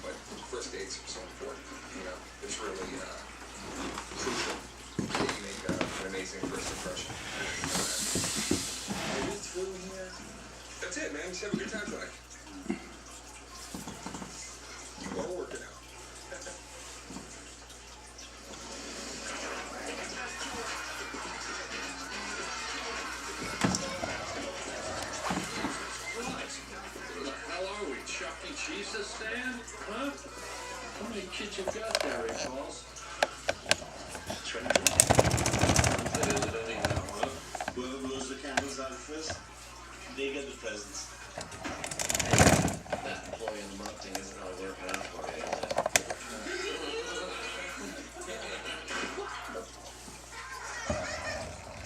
but first dates are so important. It's really crucial that you make an amazing first impression. Are you through here? That's it, man. Just have a good time tonight. You are working out. Chuck E. Cheese stand? Huh? How many kids you got there, Rick Balls? Is it anyhow, huh? Whoever blows the candles out first, they get the presents. That employee in the month thing isn't really working out for you, is it?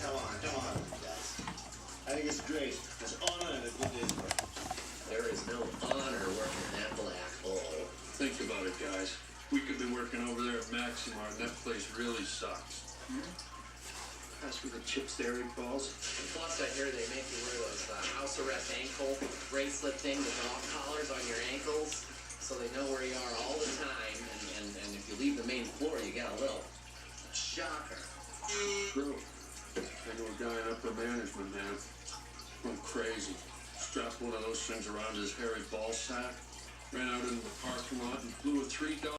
Come on, guys. I think it's great. It's honor and a good day's work. There is no honor working in that black hole. Think about it, guys. We could be working over there at Maximar, and that place really sucks. Pass me the chips there, Rick Balls. And plus, I hear they make you wear those house arrest ankle bracelet thing, the dog collars on your ankles, so they know where you are all the time. And if you leave the main floor, you get a little shocker. True. I know a guy in upper management, man. Went crazy. Strapped one of those things around his hairy ball sack, ran out into the parking lot and flew a $3